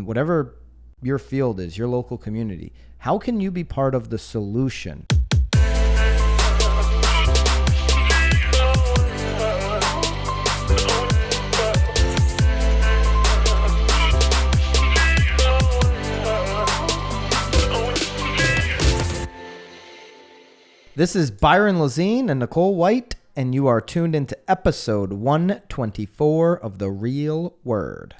in whatever your field is, your local community. How can you be part of the solution? This is Byron and Nicole White, and you are tuned into episode 124 of The Real Word.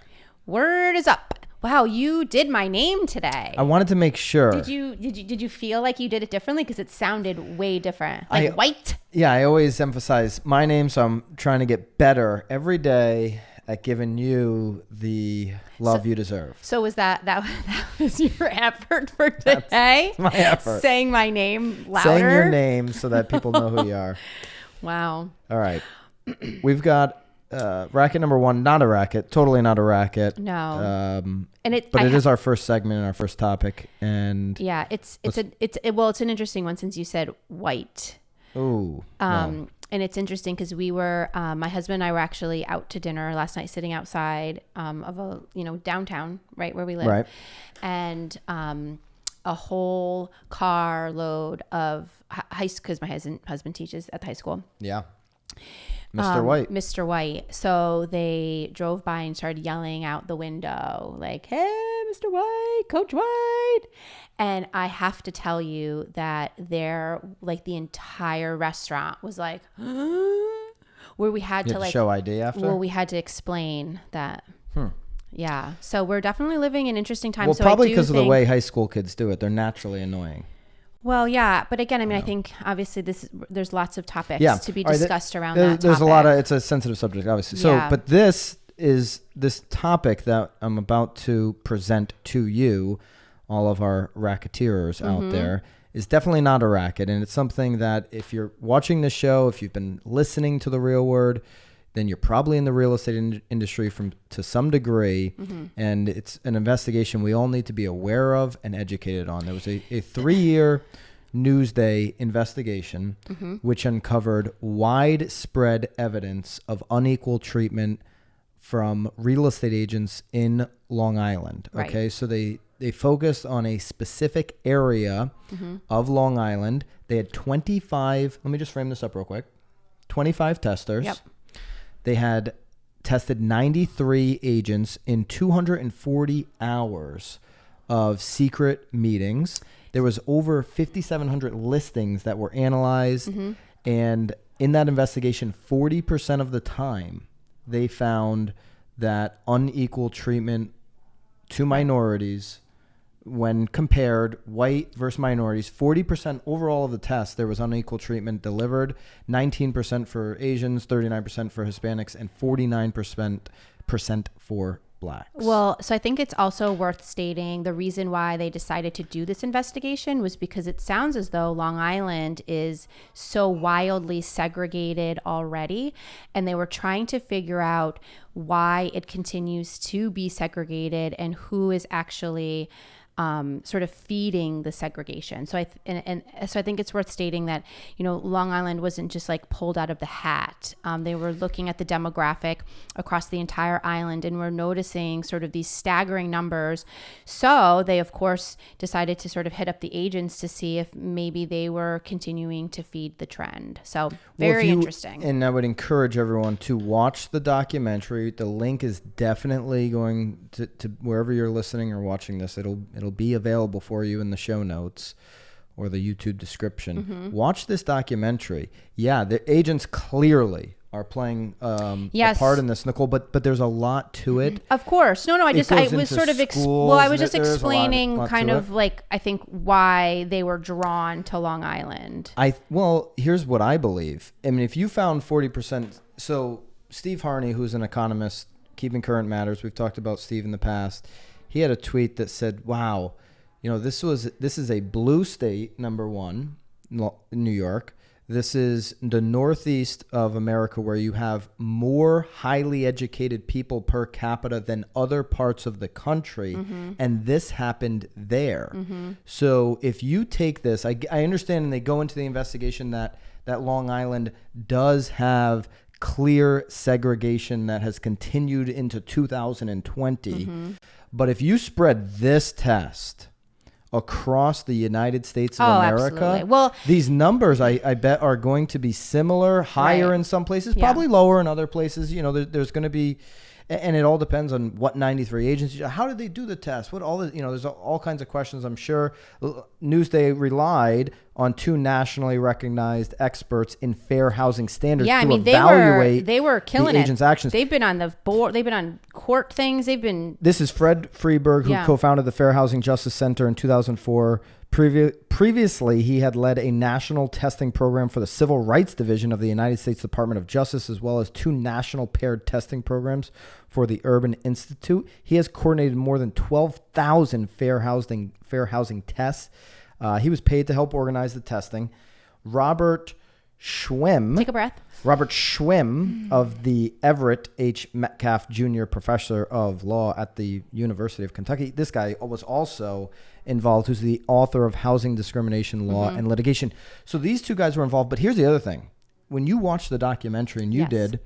Word is up. Wow, you did my name today. I wanted to make sure. Did you feel like you did it differently? Because it sounded way different. Like White? Yeah, I always emphasize my name, so I'm trying to get better every day at giving you the love you deserve. So was that was your effort for today? That's my effort. Saying my name louder? Saying your name so that people know who you are. Wow. All right. We've got racket number one, not a racket, totally not a racket. No. But it is our first segment and our first topic. And yeah, it's an interesting one since you said white. Ooh. And it's interesting because we were, my husband and I were actually out to dinner last night, sitting outside of a, downtown, right where we live. Right. And a whole car load of high school, because my husband teaches at the high school. Yeah. Mr. White. So they drove by and started yelling out the window, like, "Hey, Mr. White, Coach White." And I have to tell you that the entire restaurant was like, where we had to show ID after? Well, we had to explain that. Yeah. So we're definitely living in interesting times. Well, so probably because of the way high school kids do it. They're naturally annoying. Well, yeah. But again, I think obviously there's lots of topics to be discussed around that There's topic. a lot of, it's a sensitive subject, obviously. So, but this topic that I'm about to present to you, all of our racketeers out there, is definitely not a racket. And it's something that if you're watching the show, if you've been listening to The Real Word, then you're probably in the real estate industry to some degree. And it's an investigation we all need to be aware of and educated on. There was a 3-year Newsday investigation which uncovered widespread evidence of unequal treatment from real estate agents in Long Island. Okay, right. So they focused on a specific area of Long Island. They had 25, let me just frame this up real quick, 25 testers. Yep. They had tested 93 agents in 240 hours of secret meetings. There was over 5,700 listings that were analyzed. And in that investigation, 40% of the time, they found that unequal treatment to minorities, when compared white versus minorities, 40% overall of the test, there was unequal treatment delivered, 19% for Asians, 39% for Hispanics, and 49% for Blacks. Well, so I think it's also worth stating the reason why they decided to do this investigation was because it sounds as though Long Island is so wildly segregated already, and they were trying to figure out why it continues to be segregated and who is actually sort of feeding the segregation. So so I think it's worth stating that, Long Island wasn't just like pulled out of the hat. They were looking at the demographic across the entire island and were noticing sort of these staggering numbers. So they, of course, decided to sort of hit up the agents to see if maybe they were continuing to feed the trend. So very interesting. And I would encourage everyone to watch the documentary. The link is definitely going to wherever you're listening or watching this. It'll be available for you in the show notes or the YouTube description. Watch this documentary. Yeah, the agents clearly are playing a part in this, Nicole, but there's a lot to it. Of course. I was just explaining kind of like, I think, why they were drawn to Long Island. Here's what I believe. I mean, if you found 40%, so Steve Harney, who's an economist, Keeping Current Matters, we've talked about Steve in the past, he had a tweet that said, wow, this is a blue state, number one, New York. This is the Northeast of America, where you have more highly educated people per capita than other parts of the country. And this happened there. So if you take this, I understand, and they go into the investigation that Long Island does have clear segregation that has continued into 2020. But if you spread this test across the United States of America, absolutely. Well, these numbers I bet are going to be similar, higher in some places, probably lower in other places. There's going to be, and it all depends on what 93 agencies. How did they do the test? What all the, there's all kinds of questions. I'm sure Newsday relied on 2 nationally recognized experts in fair housing standards to evaluate they were killing the agents' actions. They've been on the board. They've been on court things. This is Fred Freeberg, who co-founded the Fair Housing Justice Center in 2004. Previously, he had led a national testing program for the Civil Rights Division of the United States Department of Justice, as well as 2 national paired testing programs for the Urban Institute. He has coordinated more than 12,000 fair housing tests. He was paid to help organize the testing. Robert Schwim. Take a breath. Robert Schwim of the Everett H. Metcalf Jr. Professor of Law at the University of Kentucky. This guy was also involved, who's the author of Housing Discrimination Law and Litigation. So these 2 guys were involved. But here's the other thing. When you watch the documentary, and you did,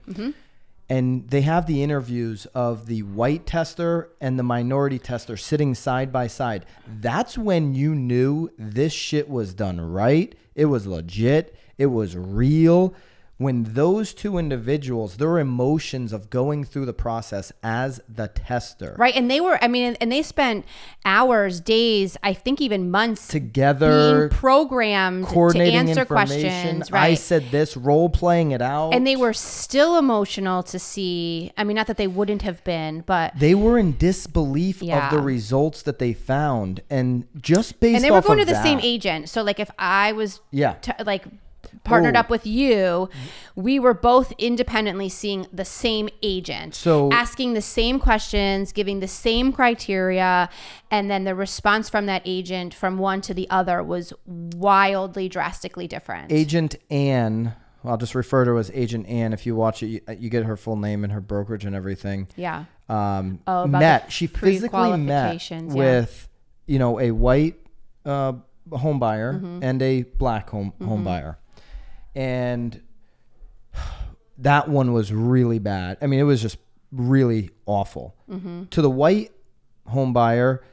and they have the interviews of the white tester and the minority tester sitting side by side, that's when you knew this shit was done right. It was legit. It was real. When those 2 individuals, their emotions of going through the process as the tester. Right. And they spent hours, days, I think even months together, being programmed to answer questions. Right. I said this, role playing it out. And they were still emotional to see. I mean, not that they wouldn't have been, but they were in disbelief of the results that they found. And just based off of that. And they were going to the same agent. So like if I was partnered up with you, we were both independently seeing the same agent, so asking the same questions, giving the same criteria, and then the response from that agent from one to the other was wildly, drastically different. Agent Ann, I'll just refer to her as Agent Ann. If you watch it, you get her full name and her brokerage and everything. Yeah. She physically met with, a white home buyer and a black home buyer. And that one was really bad. I mean, it was just really awful. To the white home buyer,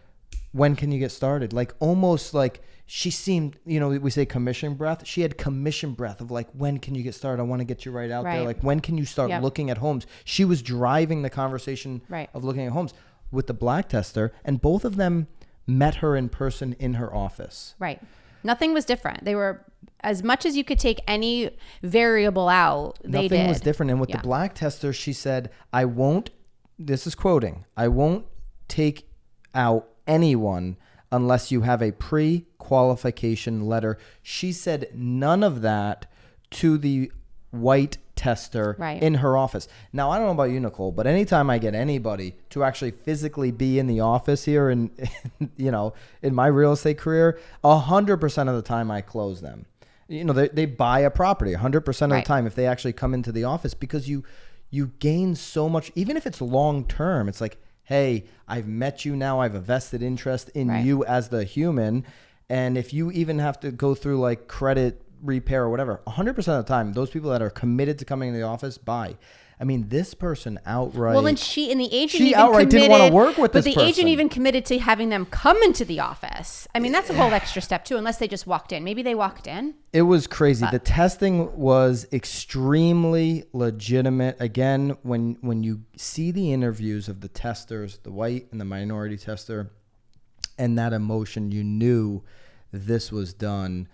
when can you get started? Like almost like she seemed, we say commission breath. She had commission breath of like, when can you get started? I want to get you right out there. Like, when can you start looking at homes? She was driving the conversation of looking at homes with the black tester, and both of them met her in person in her office. Right. Nothing was different. They were, as much as you could take any variable out, they did. Nothing was different. And with the black tester, she said, this is quoting, I won't take out anyone unless you have a pre-qualification letter. She said none of that to the white tester in her office. Now, I don't know about you, Nicole, but anytime I get anybody to actually physically be in the office here and, in my real estate career, 100% of the time I close them. They buy a property 100% of the time if they actually come into the office, because you gain so much, even if it's long term. It's like, hey, I've met you now. I have a vested interest in you as the human. And if you even have to go through like credit repair or whatever, 100% of the time, those people that are committed to coming to the office buy. I mean, this person outright. Well, and the agent she even outright committed, didn't want to work with this person. But the agent even committed to having them come into the office. I mean, that's a whole extra step too, unless they just walked in. Maybe they walked in. It was crazy. The testing was extremely legitimate. Again, when you see the interviews of the testers, the white and the minority tester, and that emotion, you knew this was done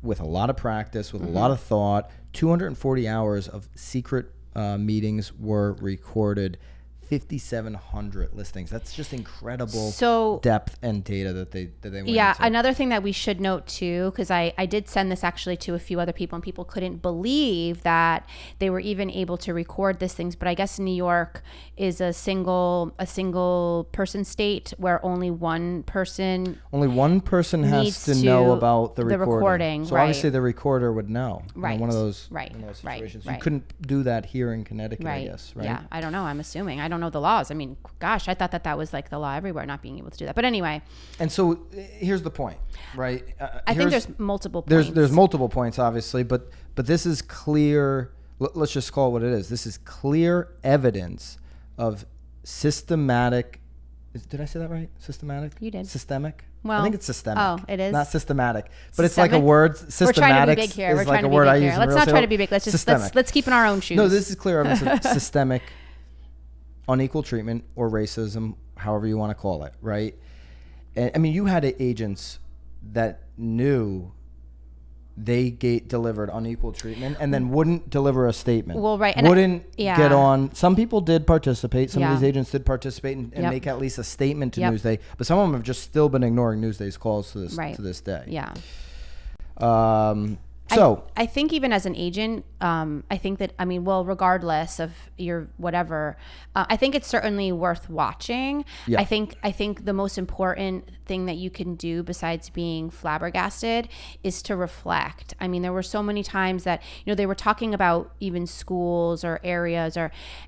with a lot of practice, with a lot of thought. 240 hours of secret meetings were recorded. 5,700 listings. That's just incredible depth and data that they went into. Another thing that we should note too, because I did send this actually to a few other people, and people couldn't believe that they were even able to record these things. But I guess New York is a single person state where only one person has to know about the recording. So obviously the recorder would know. Right. One of those situations. You couldn't do that here in Connecticut, I guess, right? Yeah, I don't know. I'm assuming. I don't know the laws. I mean, gosh, I thought that was like the law everywhere, not being able to do that. But anyway. And so here's the point, right? I think there's multiple points. There's multiple points, obviously, but this is clear. Let's just call it what it is. This is clear evidence of systematic Did I say that right? Systematic? You did. Systemic? Well, I think it's systemic. Oh, it is? Not systematic. But it's like a word. Systematic. We're trying to be big here. We're trying to be big here. Let's not try to be big. Let's keep in our own shoes. No, this is clear evidence of systemic unequal treatment or racism, however you want to call it, right? And I mean, you had agents that knew they delivered unequal treatment and then wouldn't deliver a statement. Well, right. And wouldn't get on. Some people did participate. Some of these agents did participate and make at least a statement to Newsday. But some of them have just still been ignoring Newsday's calls to this day. Yeah. So I think even as an agent, I think that, I mean, well, regardless of your whatever, I think it's certainly worth watching. Yeah. I think the most important thing that you can do besides being flabbergasted is to reflect. I mean, there were so many times that, they were talking about even schools or areas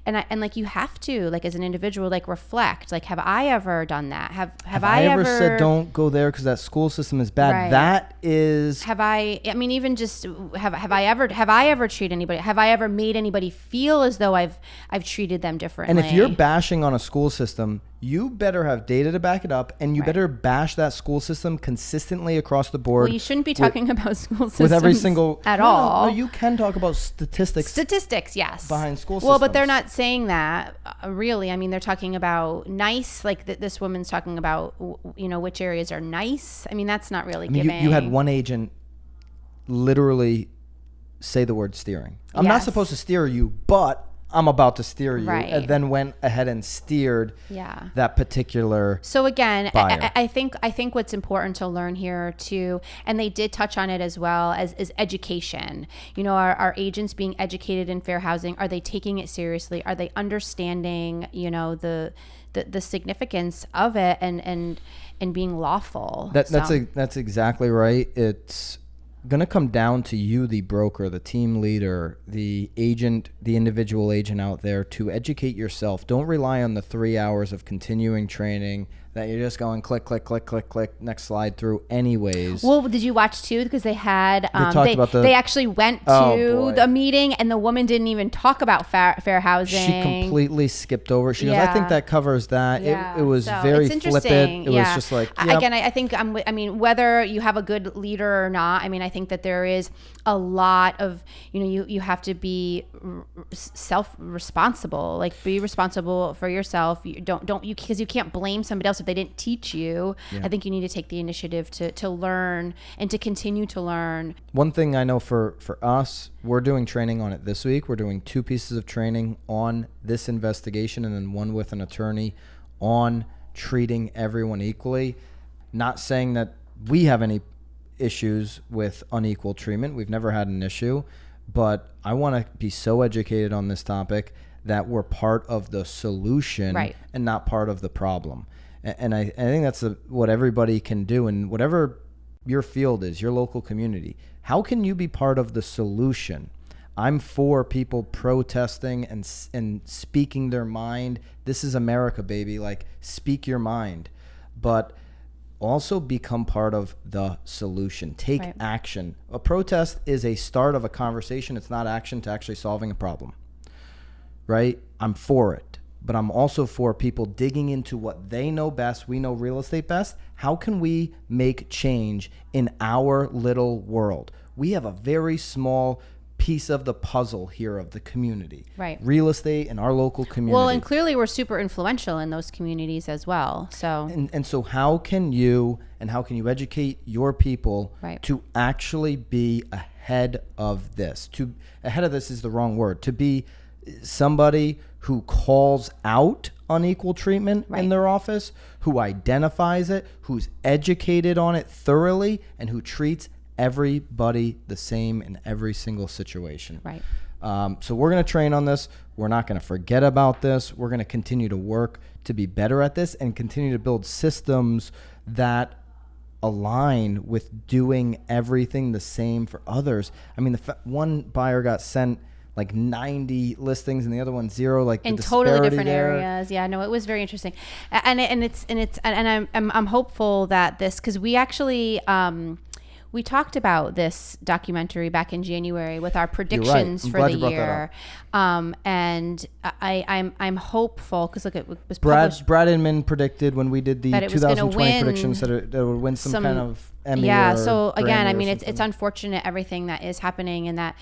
and like you have to, like as an individual, like reflect, like, have I ever done that? Have I ever said don't go there because that school system is bad? Right. That is. I mean, even just have I ever treated anybody? Have I ever made anybody feel as though I've treated them differently? And if you're bashing on a school system, you better have data to back it up, and you better bash that school system consistently across the board. Well, you shouldn't be talking about school systems with every single at all. No, you can talk about statistics. Statistics, yes, behind school systems. Well, but they're not saying that really. I mean, they're talking about nice. Like this woman's talking about, which areas are nice. I mean, that's not really giving. You had one agent literally say the word steering. I'm not supposed to steer you, but I'm about to steer you. Right. And then went ahead and steered that particular So again, buyer. I think what's important to learn here too, and they did touch on it as well, as education. Are agents being educated in fair housing? Are they taking it seriously? Are they understanding, the significance of it and being lawful? That's exactly right. It's going to come down to you, the broker, the team leader, the agent, the individual agent out there, to educate yourself. Don't rely on the 3 hours of continuing training that you're just going click, click, click, click, click, next slide through anyways. Well, did you watch too? Because they had, they actually went to the meeting and the woman didn't even talk about fair housing. She completely skipped over. She goes, I think that covers that. It was very flippant. It was just like, Again, I think, whether you have a good leader or not, I think that there is a lot of, you have to be self-responsible, like be responsible for yourself. You don't because you can't blame somebody else if they didn't teach you. I think you need to take the initiative to learn and to continue to learn. One thing I know for us, we're doing training on it this week. We're doing 2 pieces of training on this investigation and then one with an attorney on treating everyone equally. Not saying that we have any issues with unequal treatment. We've never had an issue, but I want to be so educated on this topic that we're part of the solution and not part of the problem. And I think that's what everybody can do. And whatever your field is, your local community, how can you be part of the solution? I'm for people protesting and speaking their mind. This is America, baby. Like, speak your mind. But also become part of the solution. Take action. A protest is a start of a conversation. It's not action to actually solving a problem. Right? I'm for it. But I'm also for people digging into what they know best. We know real estate best. How can we make change in our little world? We have a very small piece of the puzzle here of the community. Right. Real estate in our local community. Well, and clearly we're super influential in those communities as well. So and so how can you educate your people to actually be ahead of this? Ahead of this is the wrong word. To be somebody who calls out unequal treatment in their office, who identifies it, who's educated on it thoroughly, and who treats everybody the same in every single situation. Right. So we're going to train on this. We're not going to forget about this. We're going to continue to work to be better at this and continue to build systems that align with doing everything the same for others. I mean, one buyer got sent like 90 listings and the other one 0, like in the totally different there. areas. Yeah, no, it was very interesting. And I'm hopeful that this, because we actually, we talked about this documentary back in January with our predictions for the year. And I'm hopeful because look, it was published. Brad Inman predicted when we did the 2020 predictions that it would win some kind of Emmy. Yeah. So again, I mean, it's unfortunate everything that is happening and that.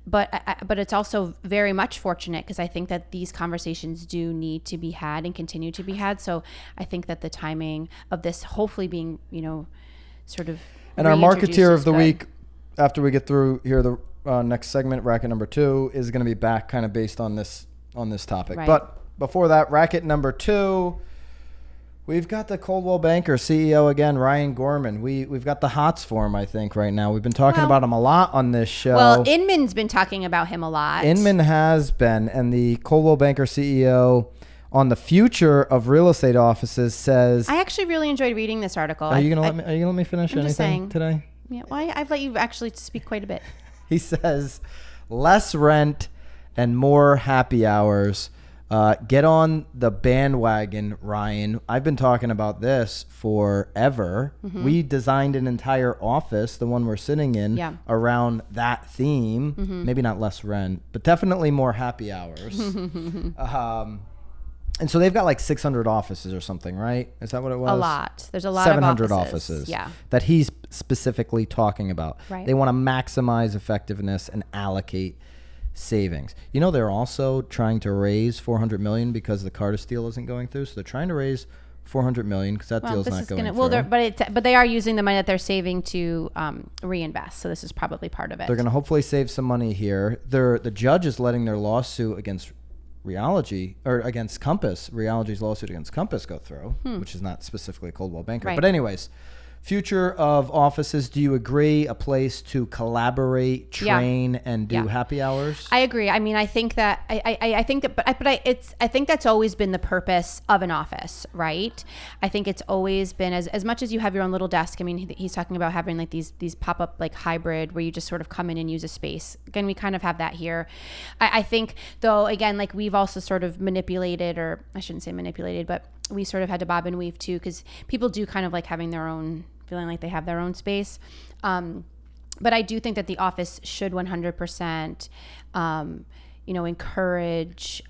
But it's also very much fortunate because I think that these conversations do need to be had and continue to be had. So I think that the timing of this hopefully being, sort of. And our marketeer of the week, after we get through here, the next segment, racket number 2, is going to be back kind of based on this topic. Right. But before that, racket number 2. We've got the Coldwell Banker CEO again, Ryan Gorman. We've got the hots for him, I think, right now. We've been talking about him a lot on this show. Well, Inman's been talking about him a lot. Inman has been, and the Coldwell Banker CEO on the future of real estate offices says... I actually really enjoyed reading this article. Are you going to let me finish anything today? Yeah, well, I've let you actually speak quite a bit. He says, less rent and more happy hours. Get on the bandwagon, Ryan. I've been talking about this forever. Mm-hmm. We designed an entire office, the one we're sitting in, around that theme. Mm-hmm. Maybe not less rent, but definitely more happy hours. And so they've got like 600 offices or something, right? Is that what it was? A lot. There's a lot 700 of offices. That he's specifically talking about. Right. They want to maximize effectiveness and allocate savings. They're also trying to raise $400 million because the Cartus deal isn't going through. So they're trying to raise $400 million because that deal's not going through. But they are using the money that they're saving to reinvest. So this is probably part of it. They're going to hopefully save some money here. The judge is letting their lawsuit against against Compass, Realogy's lawsuit against Compass go through, which is not specifically Coldwell Banker. Right. But anyways, future of offices, do you agree a place to collaborate, train, and do happy hours? I agree. I mean, I think that I think that's always been the purpose of an office, right? I think it's always been as much as you have your own little desk. I mean, he's talking about having like these pop-up like hybrid where you just sort of come in and use a space. Again, we kind of have that here. I think though, again, like we've also sort of manipulated, or I shouldn't say manipulated, but we sort of had to bob and weave too, because people do kind of like having their own, feeling like they have their own space. But I do think that the office should 100%, encourage,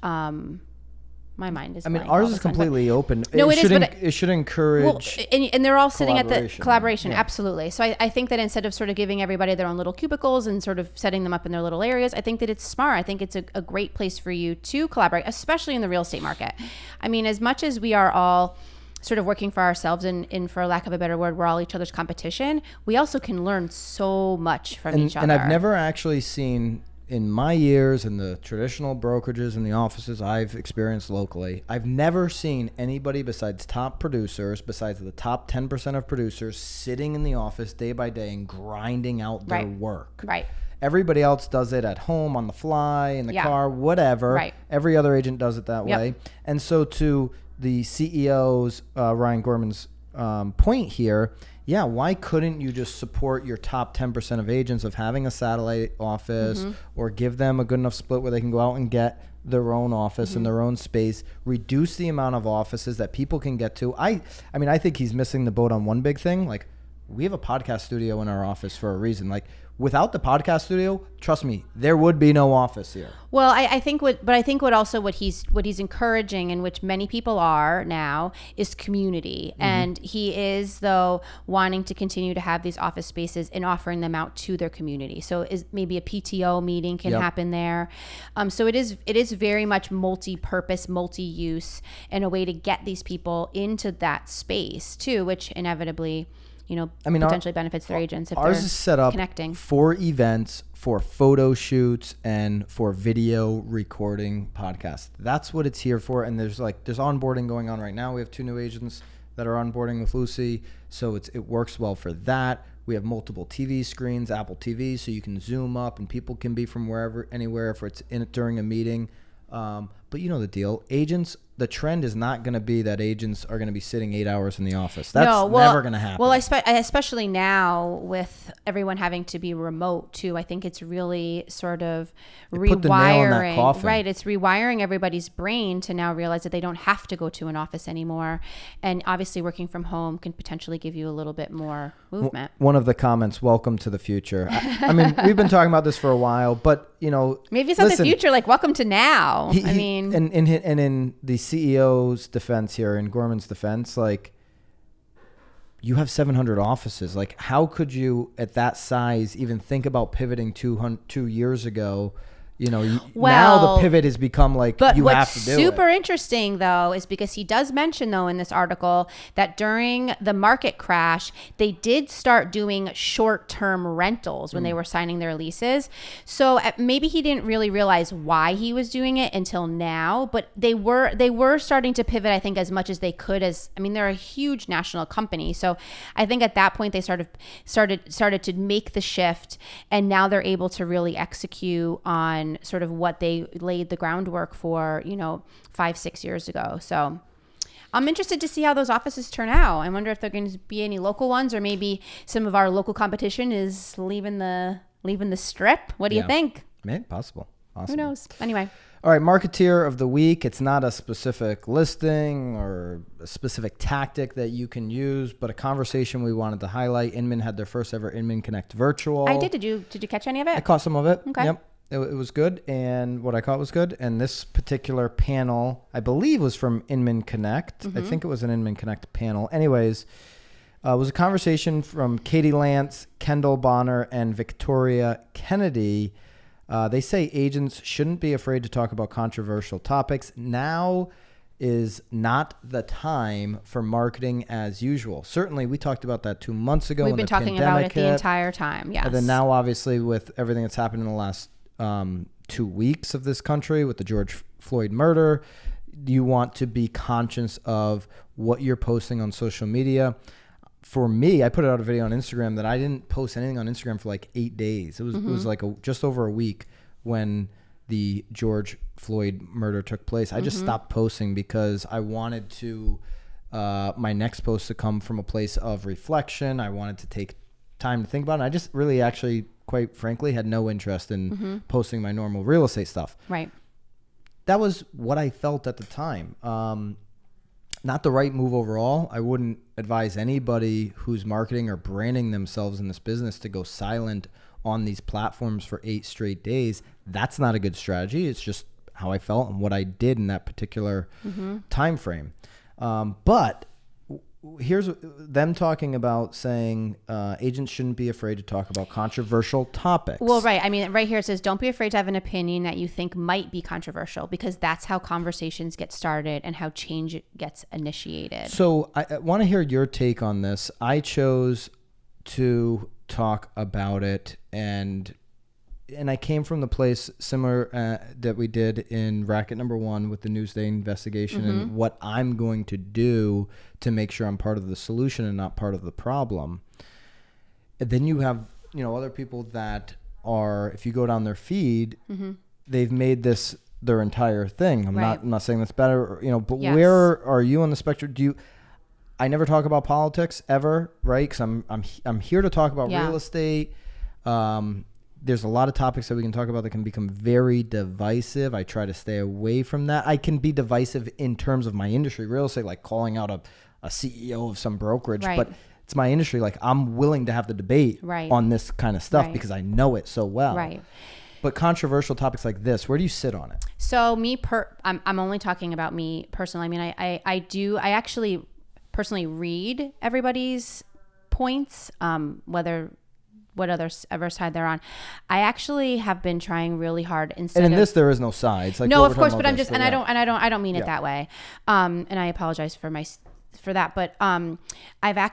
my mind is blank. Ours is completely open. No, it should encourage. Well, and they're all sitting at the collaboration. Yeah. Absolutely. So I think that instead of sort of giving everybody their own little cubicles and sort of setting them up in their little areas, I think that it's smart. I think it's a great place for you to collaborate, especially in the real estate market. I mean, as much as we are all sort of working for ourselves and for lack of a better word, we're all each other's competition, we also can learn so much from each other. And I've never actually seen, in my years in the traditional brokerages and the offices I've experienced locally, I've never seen anybody besides top producers, besides the top 10% of producers, sitting in the office day by day and grinding out their work. Right. Everybody else does it at home, on the fly, in the car, whatever. Right. Every other agent does it that way. And so to the CEO's, Ryan Gorman's point here, why couldn't you just support your top 10% of agents of having a satellite office or give them a good enough split where they can go out and get their own office in their own space, reduce the amount of offices that people can get to. I think he's missing the boat on one big thing. Like, we have a podcast studio in our office for a reason. Like, without the podcast studio, trust me, there would be no office here. Well, I think what he's encouraging, and which many people are now, is community. And he is, though, wanting to continue to have these office spaces and offering them out to their community. So maybe a PTO meeting can happen there. So it is very much multi-purpose, multi-use, and a way to get these people into that space too, which inevitably potentially benefits their agents if ours they're is set up connecting for events, for photo shoots, and for video recording podcasts. That's what it's here for. And there's onboarding going on right now. We have 2 new agents that are onboarding with Lucy, so it works well for that. We have multiple TV screens, Apple TV, so you can zoom up and people can be from anywhere if it's during a meeting. But But you know the deal. Agents, the trend is not going to be that agents are going to be sitting 8 hours in the office. That's never going to happen. Well, especially now with everyone having to be remote too, I think it's really sort of rewiring. Put the nail in that coffin. Right. It's rewiring everybody's brain to now realize that they don't have to go to an office anymore. And obviously working from home can potentially give you a little bit more movement. One of the comments, welcome to the future. I mean, we've been talking about this for a while, but you know, maybe it's not the future, like welcome to now. And in the CEO's defense here, in Gorman's defense, like, you have 700 offices. Like, how could you at that size even think about pivoting 2 years ago? You know, now the pivot has become like, you have to do it. But what's super interesting, though, is because he does mention, though, in this article that during the market crash, they did start doing short-term rentals when they were signing their leases. So maybe he didn't really realize why he was doing it until now, but they were starting to pivot, I think, as much as they could. They're a huge national company. So I think at that point, they started to make the shift, and now they're able to really execute on sort of what they laid the groundwork for, 5-6 years ago. So I'm interested to see how those offices turn out. I wonder if there are going to be any local ones, or maybe some of our local competition is leaving the strip. What do you think? Maybe possible. Who knows? Anyway. All right, Marketeer of the Week. It's not a specific listing or a specific tactic that you can use, but a conversation we wanted to highlight. Inman had their first ever Inman Connect virtual. I did. Did you catch any of it? I caught some of it. Okay. Yep. It was good, and what I caught was good. And this particular panel, I believe, was from Inman Connect. I think it was an Inman Connect panel. Anyways, it was a conversation from Katie Lance, Kendall Bonner, and Victoria Kennedy. They say agents shouldn't be afraid to talk about controversial topics. Now is not the time for marketing as usual. Certainly, we talked about that 2 months ago. We've been talking about it the entire time, yes. And then now, obviously, with everything that's happened in the last 2 weeks of this country with the George Floyd murder, you want to be conscious of what you're posting on social media. For me, I put out a video on Instagram that I didn't post anything on Instagram for like 8 days. It was like just over a week when the George Floyd murder took place. I just stopped posting because I wanted to my next post to come from a place of reflection. I wanted to take time to think about it. I just really actually, quite frankly, had no interest in posting my normal real estate stuff. Right. That was what I felt at the time. Not the right move overall. I wouldn't advise anybody who's marketing or branding themselves in this business to go silent on these platforms for 8 straight days. That's not a good strategy. It's just how I felt and what I did in that particular time frame. But here's them talking about saying agents shouldn't be afraid to talk about controversial topics. Well, right. I mean, right here it says, don't be afraid to have an opinion that you think might be controversial, because that's how conversations get started and how change gets initiated. So I want to hear your take on this. I chose to talk about it, and I came from the place similar that we did in Racket Number 1 with the Newsday investigation and what I'm going to do to make sure I'm part of the solution and not part of the problem. And then you have, other people that are, if you go down their feed, they've made this their entire thing. I'm not saying that's better, but yes. Where are you on the spectrum? I never talk about politics ever, right? Because I'm here to talk about real estate. There's a lot of topics that we can talk about that can become very divisive. I try to stay away from that. I can be divisive in terms of my industry, real estate, like calling out a CEO of some brokerage, but it's my industry. Like, I'm willing to have the debate on this kind of stuff because I know it so well. Right. But controversial topics like this, where do you sit on it? So I'm only talking about me personally. I mean, I actually personally read everybody's points, whatever side they're on. I actually have been trying really hard And in this, there is no sides. Like, no, of course, but I'm just, and I don't mean it that way. And I apologize for that. But I've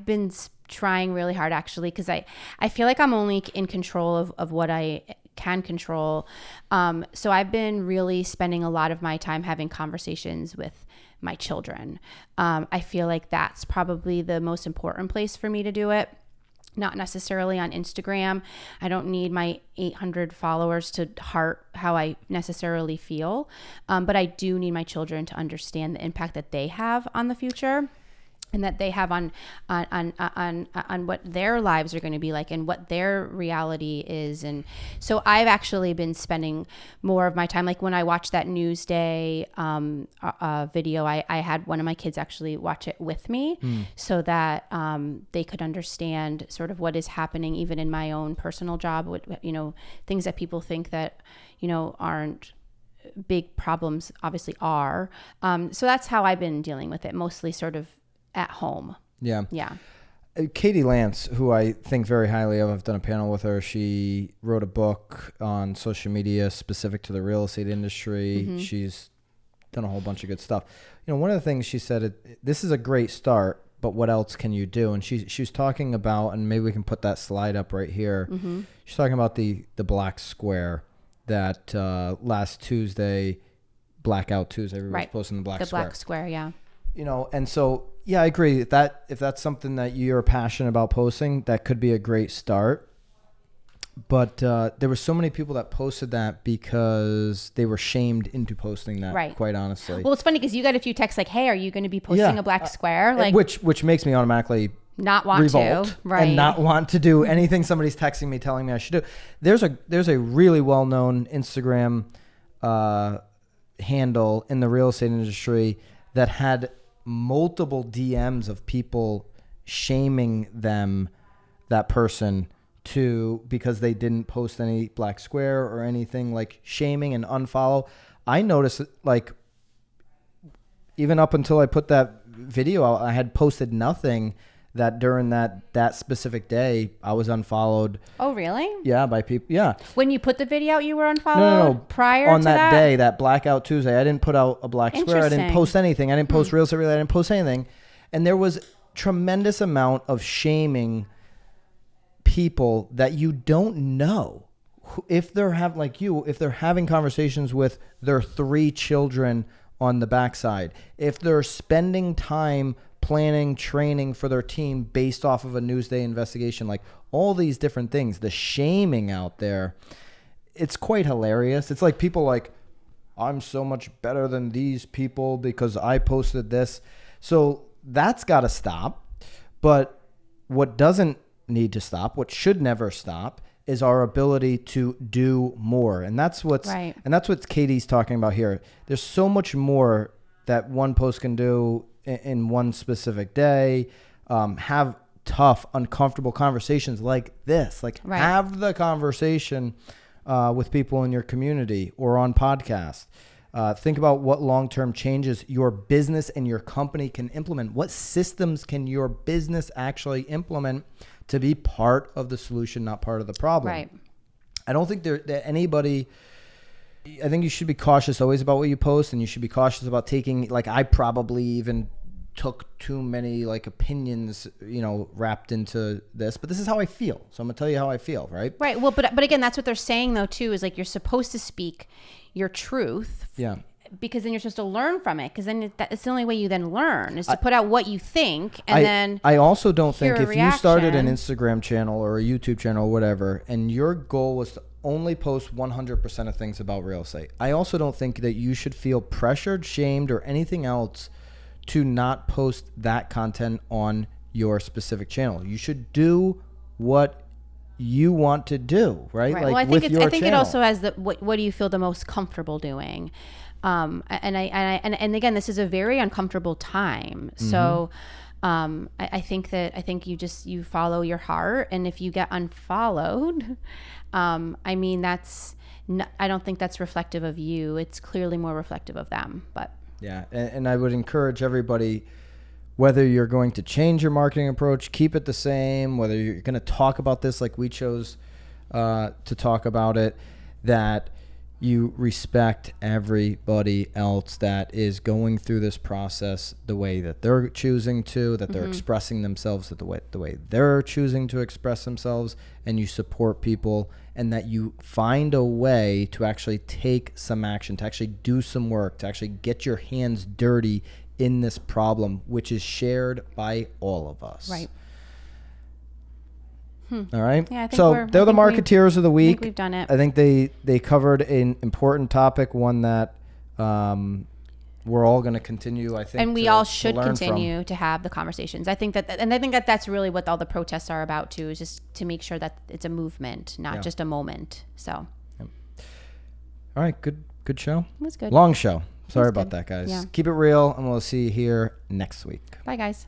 been trying really hard actually, because I feel like I'm only in control of what I can control. So I've been really spending a lot of my time having conversations with my children. I feel like that's probably the most important place for me to do it. not necessarily on Instagram. I don't need my 800 followers to heart how I necessarily feel. But I do need my children to understand the impact that they have on the future, and that they have on what their lives are going to be like and what their reality is. And so I've actually been spending more of my time, like when I watched that Newsday video, I had one of my kids actually watch it with me so that they could understand sort of what is happening even in my own personal job, with, you know, things that people think that, you know, aren't big problems obviously are. So that's how I've been dealing with it, mostly sort of at home. Yeah. Yeah. Katie Lance, who I think very highly of, I've done a panel with her. She wrote a book on social media specific to the real estate industry. Mm-hmm. She's done a whole bunch of good stuff. You know, one of the things she said, this is a great start, but what else can you do? And she was talking about, and maybe we can put that slide up right here. Mm-hmm. She's talking about the black square that last Tuesday, Blackout Tuesday, everybody's posting the black square. The black square, yeah. You know, and so, yeah, I agree. If that's something that you're passionate about posting, that could be a great start. But there were so many people that posted that because they were shamed into posting that, right, quite honestly. Well, it's funny because you got a few texts like, hey, are you going to be posting a black square? Like, which makes me automatically not want revolt to, right, and not want to do anything somebody's texting me telling me I should do. There's a really well-known Instagram handle in the real estate industry that had multiple DMs of people shaming that person because they didn't post any black square or anything, like shaming and unfollow. I noticed, like, even up until I put that video out, I had posted nothing that during that specific day I was unfollowed. Oh, really? Yeah, by people. Yeah. When you put the video out, you were unfollowed? No. Prior on to that day, that Blackout Tuesday, I didn't put out a black square. I didn't post anything. I didn't post real estate related. I didn't post anything. And there was tremendous amount of shaming people that you don't know. If they're having conversations with their 3 children on the backside, if they're spending time planning training for their team based off of a Newsday investigation, like all these different things, the shaming out there, it's quite hilarious. It's like people like, I'm so much better than these people because I posted this. So that's got to stop. But what doesn't need to stop, what should never stop, is our ability to do more. And that's what's right. And that's what Katie's talking about here. There's so much more that one post can do in one specific day. Have tough, uncomfortable conversations like this. Like, right, have the conversation with people in your community or on podcast. Think about what long-term changes your business and your company can implement. What systems can your business actually implement to be part of the solution, not part of the problem? Right. I don't think that anybody... I think you should be cautious always about what you post, and you should be cautious about taking, like, I probably even took too many, like, opinions, wrapped into this, but this is how I feel. So I'm gonna tell you how I feel, right? Right. Well, but again, that's what they're saying though too, is like you're supposed to speak your truth. Yeah. Because then you're supposed to learn from it. Because then it's the only way you then learn is to put out what you think, and I also don't think if you started an Instagram channel or a YouTube channel or whatever, and your goal was to only post 100% of things about real estate, I also don't think that you should feel pressured, shamed, or anything else to not post that content on your specific channel. You should do what you want to do, right? Right. Like, well, I think it also has what do you feel the most comfortable doing? And again, this is a very uncomfortable time. Mm-hmm. So I think you follow your heart, and if you get unfollowed, I mean, I don't think that's reflective of you. It's clearly more reflective of them. But yeah, and I would encourage everybody, whether you're going to change your marketing approach, keep it the same, whether you're going to talk about this like we chose to talk about it, that you respect everybody else that is going through this process the way that they're choosing to, that they're expressing themselves the way they're choosing to express themselves, and you support people, and that you find a way to actually take some action, to actually do some work, to actually get your hands dirty in this problem, which is shared by all of us. Right. All right. Yeah, I think so they're the marketeers of the week. I think we've done it. I think they covered an important topic, one that we're all going to continue, I think. And we all should continue to have the conversations. I think that that's really what all the protests are about too, is just to make sure that it's a movement, not just a moment. So. Yep. All right. Good show. It was good. Long show. Sorry about that, guys. Yeah. Keep it real, and we'll see you here next week. Bye, guys.